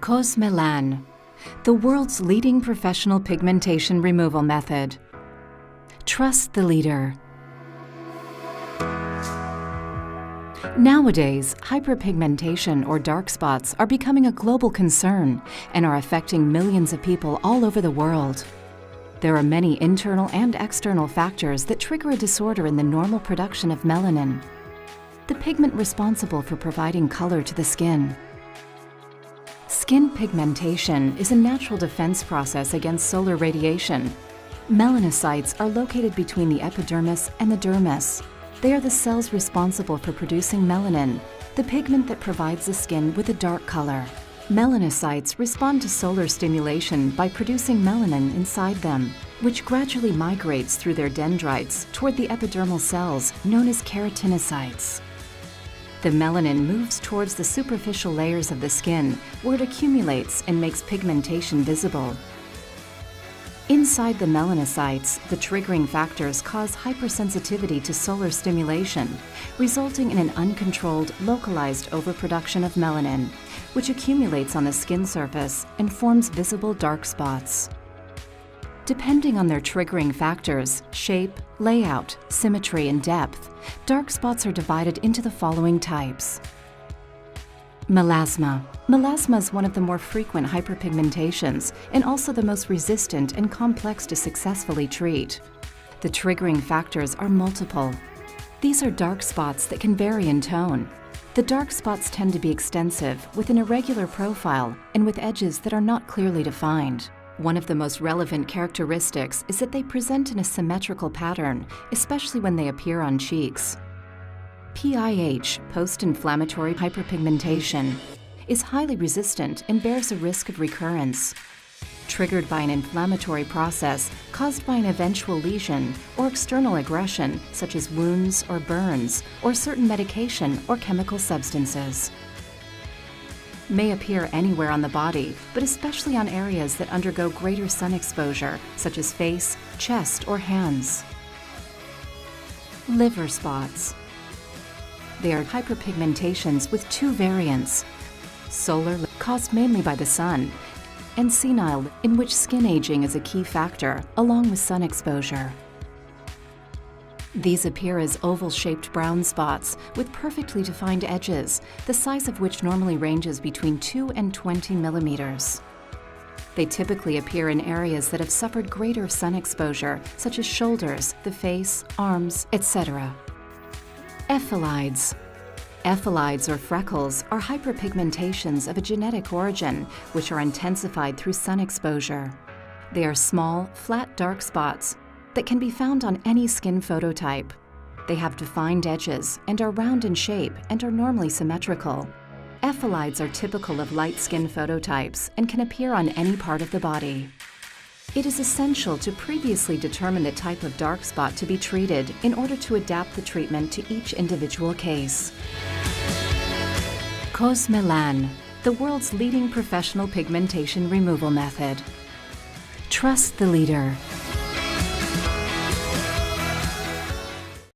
Cosmelan, the world's leading professional pigmentation removal method. Trust the leader. Nowadays, hyperpigmentation or dark spots are becoming a global concern and are affecting millions of people all over the world. There are many internal and external factors that trigger a disorder in the normal production of melanin, the pigment responsible for providing color to the skin. Skin pigmentation is a natural defense process against solar radiation. Melanocytes are located between the epidermis and the dermis. They are the cells responsible for producing melanin, the pigment that provides the skin with a dark color. Melanocytes respond to solar stimulation by producing melanin inside them, which gradually migrates through their dendrites toward the epidermal cells known as keratinocytes. The melanin moves towards the superficial layers of the skin, where it accumulates and makes pigmentation visible. Inside the melanocytes, the triggering factors cause hypersensitivity to solar stimulation, resulting in an uncontrolled, localized overproduction of melanin, which accumulates on the skin surface and forms visible dark spots. Depending on their triggering factors, shape, layout, symmetry, and depth, dark spots are divided into the following types. Melasma. Melasma is one of the more frequent hyperpigmentations and also the most resistant and complex to successfully treat. The triggering factors are multiple. These are dark spots that can vary in tone. The dark spots tend to be extensive, with an irregular profile and with edges that are not clearly defined. One of the most relevant characteristics is that they present in a symmetrical pattern, especially when they appear on cheeks. PIH, post-inflammatory hyperpigmentation, is highly resistant and bears a risk of recurrence. Triggered by an inflammatory process caused by an eventual lesion or external aggression, such as wounds or burns, or certain medication or chemical substances. May appear anywhere on the body, but especially on areas that undergo greater sun exposure, such as face, chest, or hands. Liver spots. They are hyperpigmentations with two variants: solar, caused mainly by the sun, and senile, in which skin aging is a key factor, along with sun exposure. These appear as oval-shaped brown spots with perfectly defined edges, the size of which normally ranges between 2 and 20 millimeters. They typically appear in areas that have suffered greater sun exposure, such as shoulders, the face, arms, etc. Ephelides. Ephelides, or freckles, are hyperpigmentations of a genetic origin, which are intensified through sun exposure. They are small, flat dark spots that can be found on any skin phototype. They have defined edges and are round in shape and are normally symmetrical. Ephelides are typical of light skin phototypes and can appear on any part of the body. It is essential to previously determine the type of dark spot to be treated in order to adapt the treatment to each individual case. Cosmelan, the world's leading professional pigmentation removal method. Trust the leader.